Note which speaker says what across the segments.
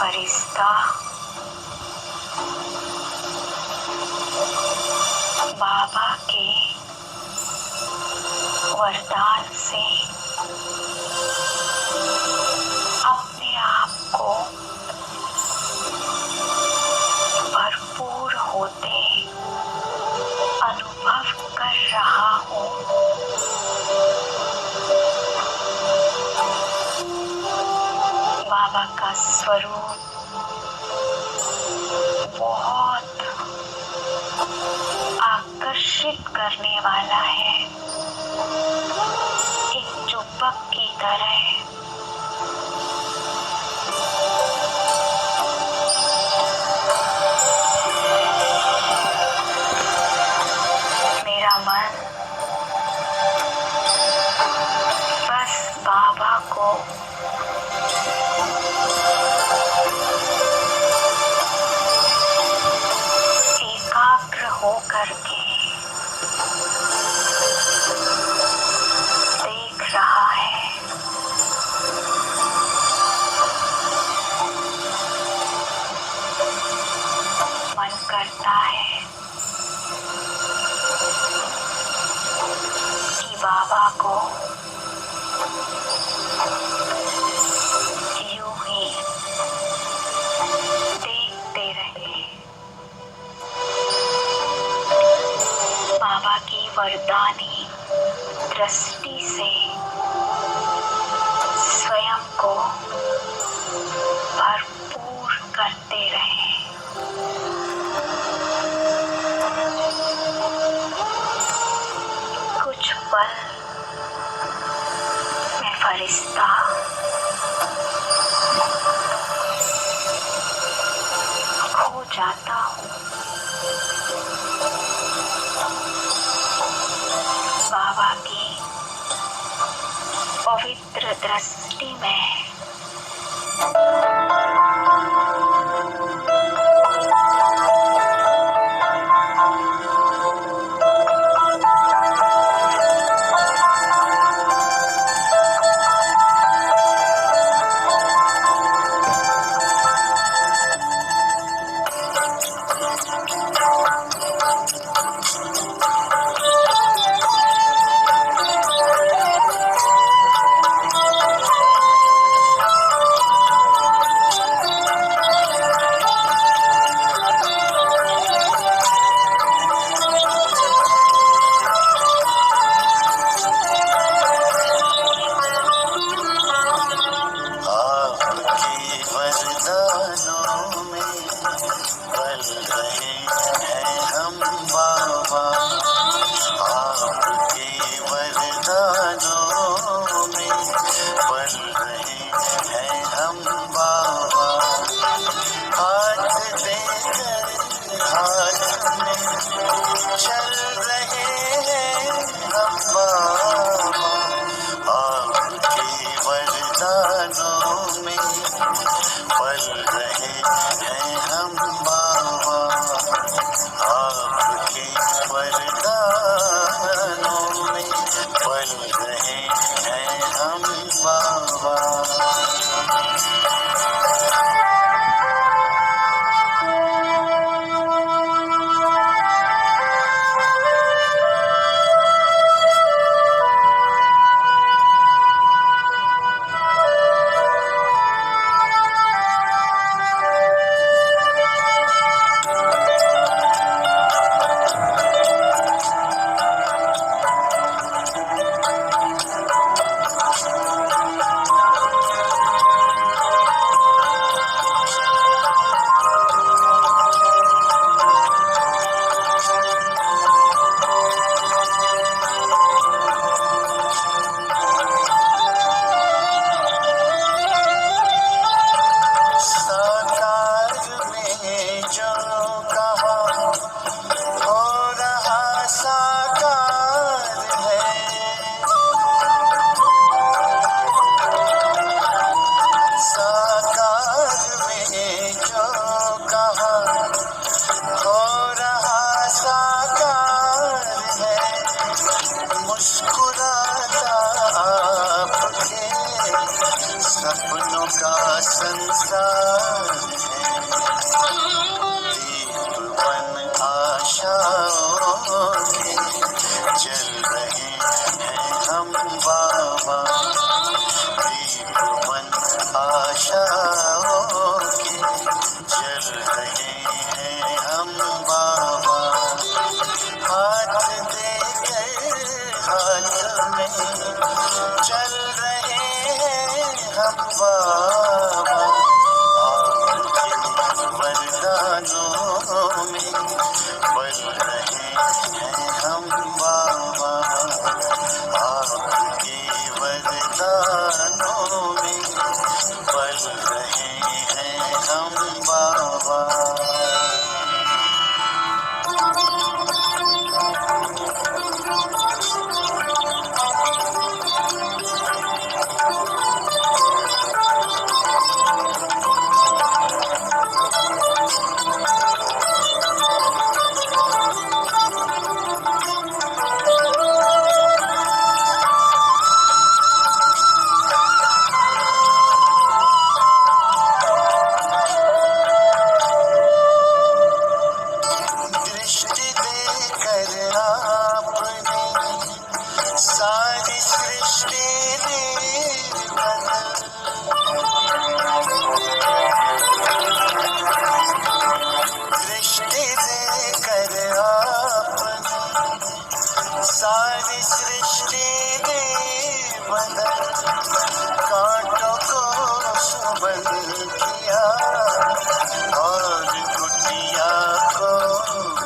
Speaker 1: फरिश्ता बाबा के वरदान से अपने आप को भरपूर होते अनुभव कर रहा हूँ। बाबा का स्वरूप बहुत आकर्षित करने वाला है, एक चुंबक की तरह। मेरा मन बस बाबा को एकाग्र हो करके देख रहा है। मन करता है कि बाबा को यूं ही देखते रहे। बाबा की वरदानी दृष्टि से स्वयं को भरपूर करते रहे। कुछ पल मैं फरिश्ता खो जाता हूँ। बाबा की पवित्र दृष्टि में
Speaker 2: सपनों का संसार बन आशाओं के जल रहे हैं हम बाबा, दीप बन आशाओं के जल रहे हैं हम बाबा। हाथ देकर हाथ में चल रहे हैं हम बाबा, आपके वरदानों में पल रहे हैं हम बाबा, आपके वरदानों में पल रहे हैं हम बाबा। दृष्टि देकर आपने सारी सृष्टि ने बदल, दृष्टि देकर आपने सारी सृष्टि ने बदल, कांटों को सुबल किया और कुटिया को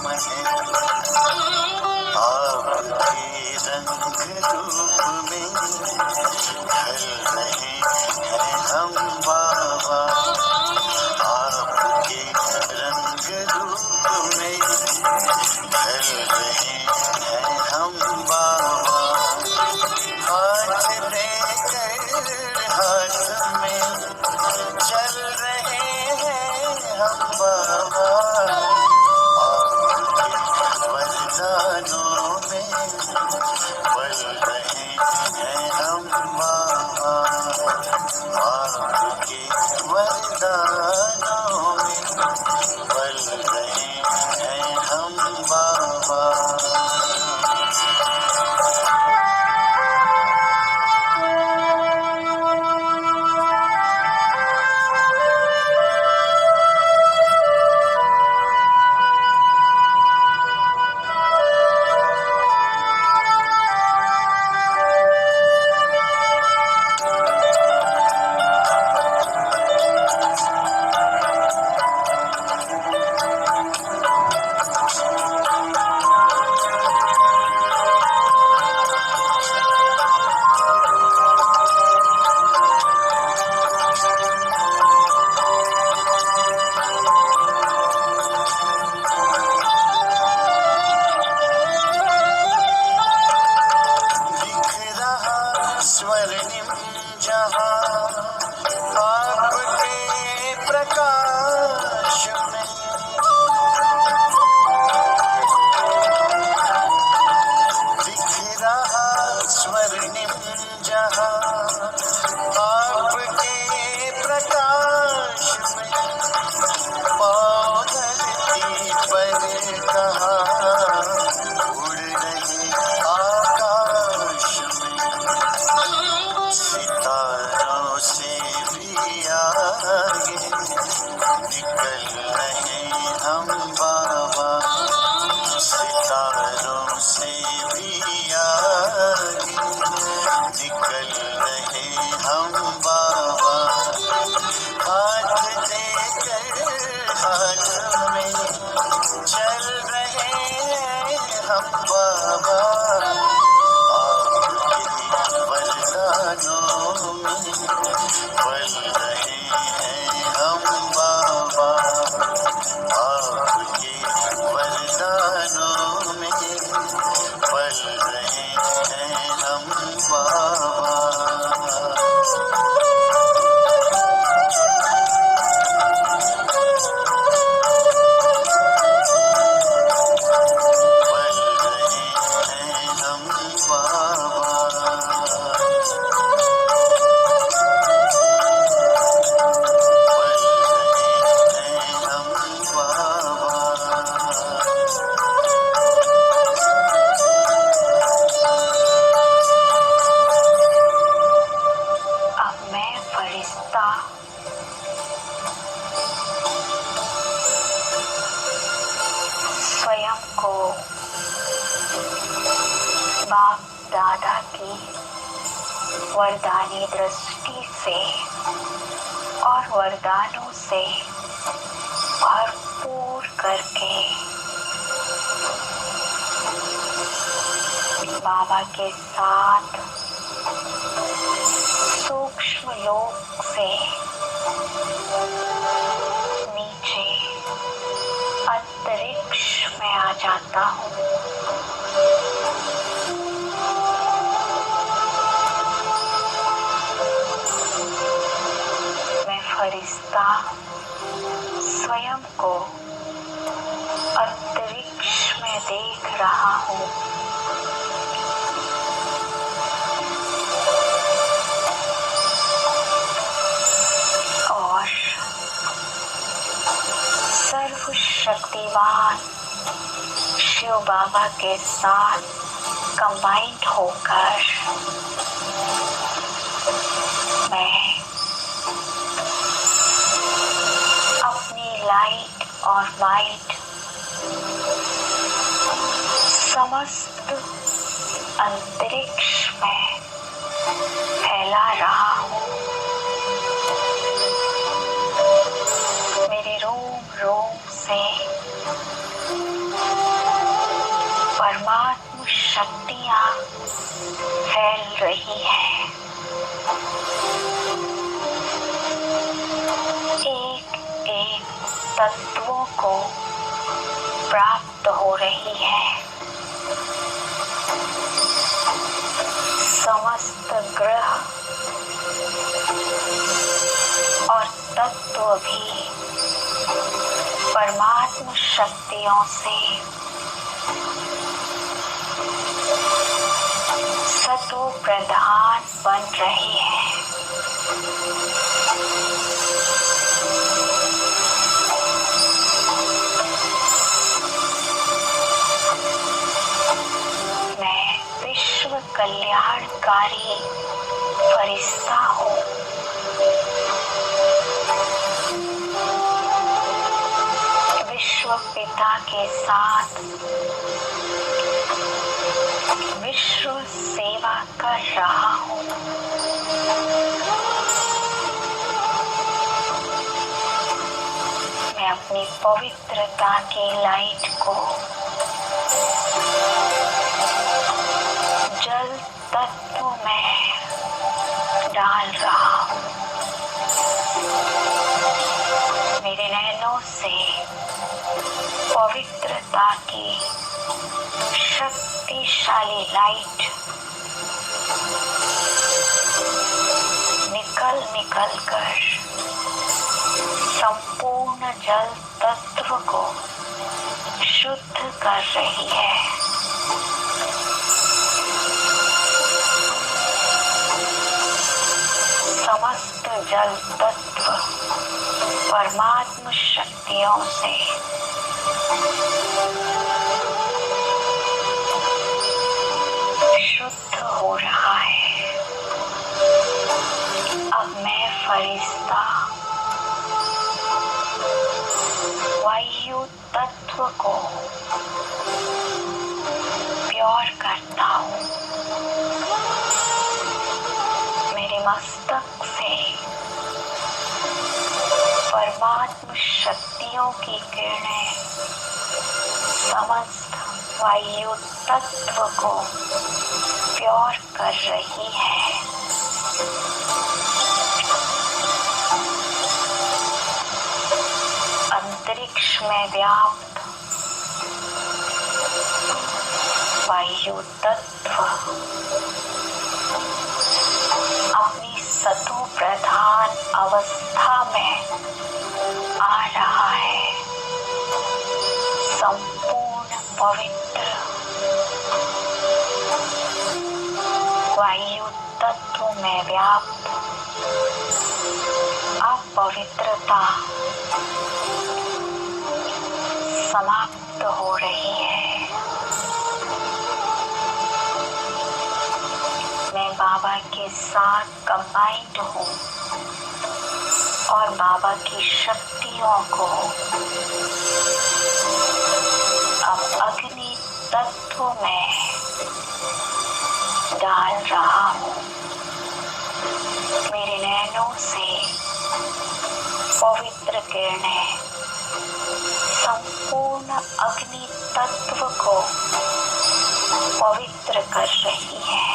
Speaker 2: महल, आपके रंग रूप में ढल रहे हैं हम बाबा, आपके रंग रूप में ढल रहे हैं हम बाबा। हाथ देकर हाथ में चल रहे हैं हम बाबा, आपके वरदानों में पल रहे हैं हम बाबा, आपके वरदानों में पल रहे हैं हम बाबा। स्वर्णिम जहां आपके प्रकाश में, दिख रहा स्वर्णिम जहां आपके प्रकाश में, पाँव धरती पर कहाँ उड़ रहे आकाश में, सितारों से भी आगे निकल रहे हम बाबा, सितारों से भी आगे निकल रहे हम बाबा। हाथ देकर हाथ में चल रहे हैं हम बाबा, आपके वरदानों में पल रहे हैं हम बाबा, आपके वरदानों में पल रहे हैं हम बाबा।
Speaker 1: स्वयं को बाप दादा की वरदानी दृष्टि से और वरदानों से भरपूर करके बाबा के साथ सूक्ष्म लोक से नीचे अंतरिक्ष में आ जाता हूँ। मैं फरिश्ता स्वयं को अंतरिक्ष में देख रहा हूँ। और सर्वशक्तिवान शिव बाबा के साथ कंबाइंड होकर मैं अपनी लाइट और वाइट समस्त अंतरिक्ष में फैला रहा हूँ। मेरे रोम रोम से परमात्म शक्तियाँ फैल रही हैं। एक एक तत्वों को प्राप्त हो रही है। समस्त ग्रह और तत्व भी परमात्म शक्तियों से सतो प्रधान बन रहे हैं। मैं विश्व कल्याणकारी फरिश्ता हूँ। विश्व पिता के साथ विश्व सेवा कर रहा हूँ। मैं अपनी पवित्रता की लाइट को जल तत्व में डाल रहा हूँ। मेरे नैनों से पवित्रता की शक्तिशाली लाइट निकल कर संपूर्ण जल तत्व को शुद्ध कर रही है। समस्त जल तत्व परमात्म शक्तियों से शुद्ध हो रहा है। अब मैं फरिश्ता वायु तत्व को प्योर करता हूँ। मेरे मस्तक से परमात्म शक्तियों की किरणें समस्त वायु तत्व को प्योर कर रही है। अंतरिक्ष में व्याप्त वायु तत्व अपनी सतो प्रधान अवस्था में आ रहा है। संपूर्ण पवित्र वायु तत्व में व्याप्त अपवित्रता समाप्त हो रही है। मैं बाबा के साथ कंबाइंड हूँ और बाबा की शक्तियों को अब अग्नि तत्व में डाल रहा हूँ। मेरे नैनों से पवित्र किरणें संपूर्ण अग्नि तत्व को पवित्र कर रही है।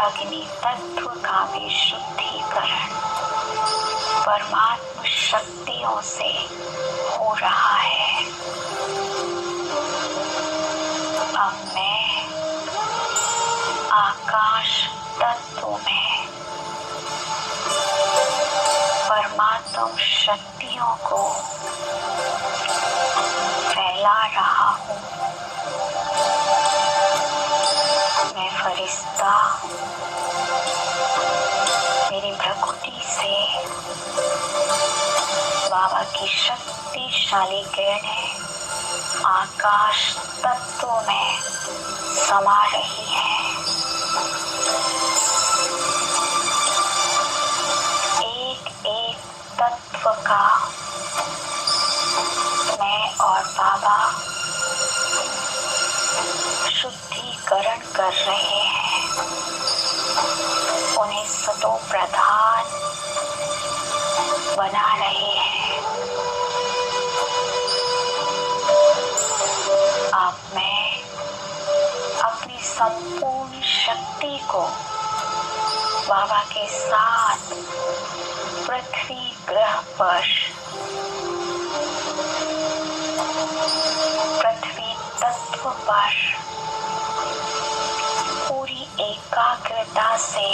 Speaker 1: अग्नि तत्व का भी शुद्धिकरण परमात्मा शक्तियों से हो रहा है। अब मैं आकाश तत्व में परमात्मा शक्तियों को फैला रहा हूँ। मैं फरिश्ता मेरी प्रकृति से बाबा की शक्तिशाली किरणें आकाश तत्व में समा रही है। एक एक तत्व का मैं और बाबा शुद्धिकरण कर रहे हैं। उन्हें सतो प्रधान बना रहे हैं। अब मैं अपनी संपूर्ण शक्ति को बाबा के साथ पृथ्वी ग्रह पर पृथ्वी तत्व पर पूरी एकाग्रता से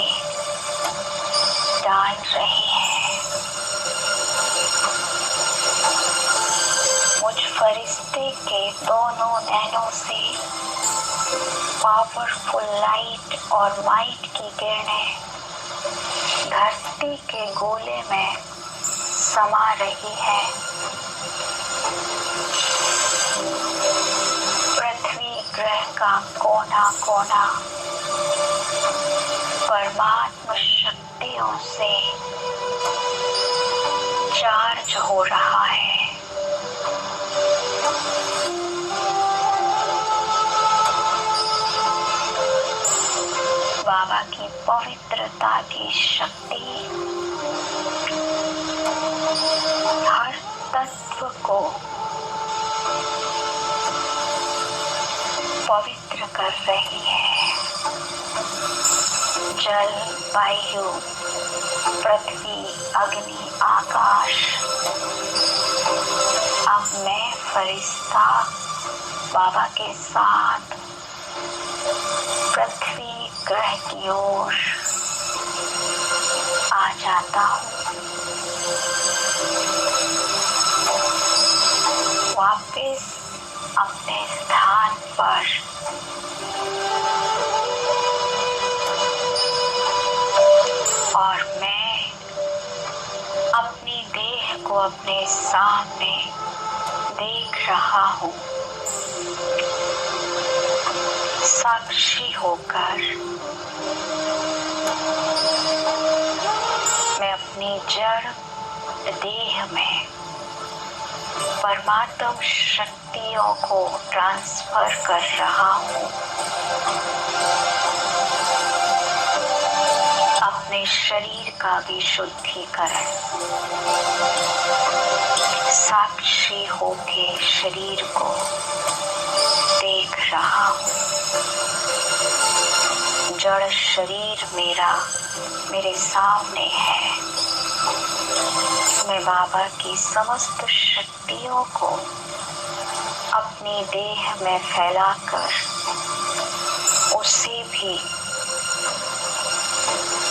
Speaker 1: डाल रहे हैं। मुझ फरिश्ते के दोनों नैनों से पावरफुल लाइट और माइट की किरणें धरती के गोले में समा रही है। पृथ्वी ग्रह का कोना कोना परमात्मा शक्तियों से चार्ज हो रहा है। बाबा की पवित्रता की शक्ति हर तत्व को पवित्र कर रही है। जल, वायु, पृथ्वी, अग्नि, आकाश। अब मैं फरिश्ता बाबा के साथ पृथ्वी ग्रह की ओर आ जाता हूँ। वापिस अपने स्थान पर और मैं अपनी देह को अपने सामने देख रहा हूँ। साक्षी होकर मैं अपनी जड़ देह में परमात्मा शक्तियों को ट्रांसफर कर रहा हूँ। अपने शरीर का भी शुद्धिकरण साक्षी होके शरीर को देख रहा हूँ। जड़ शरीर मेरा मेरे सामने है। मैं बाबा की समस्त शक्तियों को अपनी देह में फैलाकर उसे भी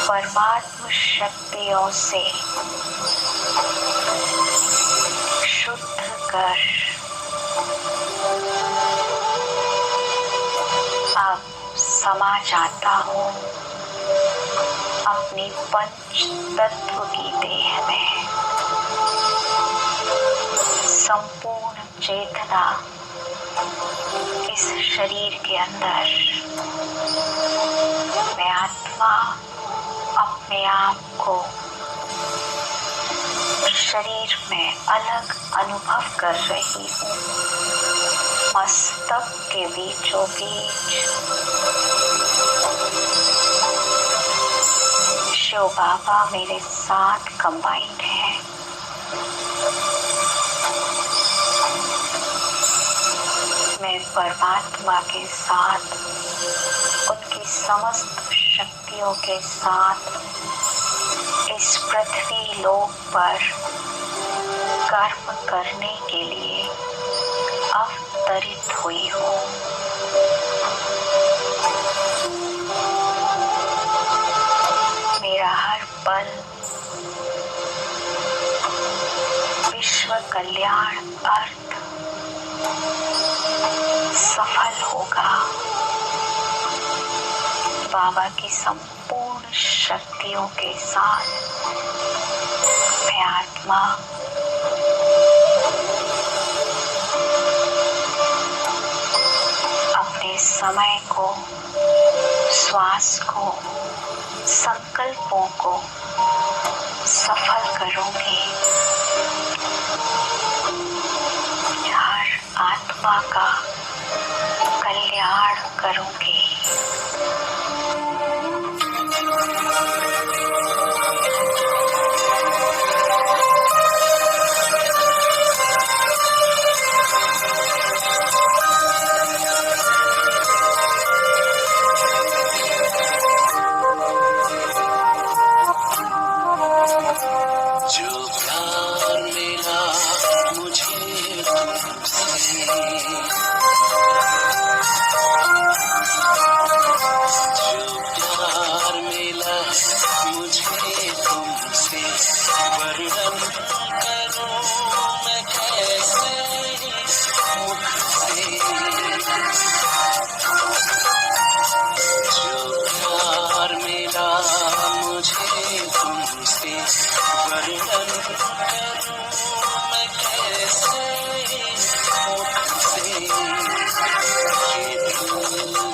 Speaker 1: परमात्मा शक्तियों से शुद्ध कर अब समा जाता हूँ अपनी पंच तत्व की देह में। संपूर्ण चेतना इस शरीर के अंदर। मैं आत्मा अपने आप को शरीर में अलग अनुभव कर रही हूँ। मस्तक के बीचों बीच शिव बाबा मेरे साथ कंबाइंड हैं। मैं परमात्मा के साथ, उनकी समस्त शक्तियों के साथ इस पृथ्वी लोक पर कर्म करने के लिए अवतरित हुई हूँ। मेरा हर पल विश्व कल्याण अर्थ सफल होगा। बाबा की संपूर्ण शक्तियों के साथ मैं आत्मा अपने समय को, श्वास को, संकल्पों को सफल करूंगी। हर आत्मा का कल्याण करूंगी।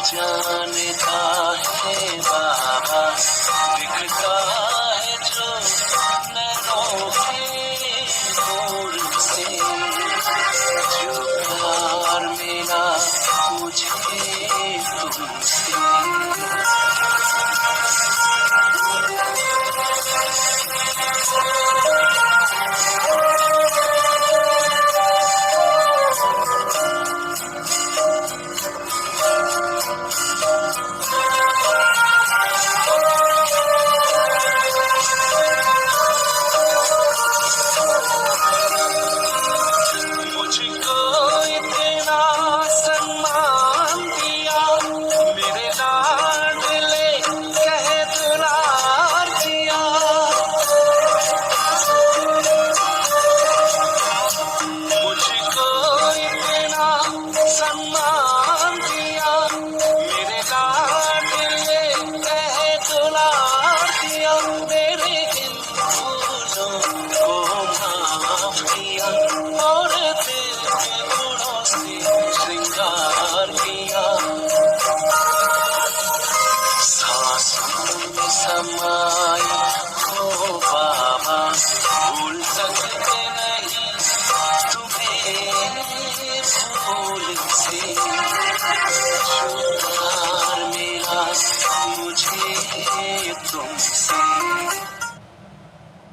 Speaker 2: जानता है बाबा दिखता है जो नैनों के नूर से, जो प्यार मिला मुझे तुमसे।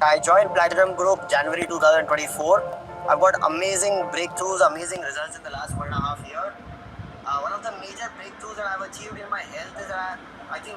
Speaker 3: I joined Platinum Group January 2024. I've got amazing breakthroughs, amazing results in the last 1.5 years. One of the major breakthroughs that I've achieved in my health is that I think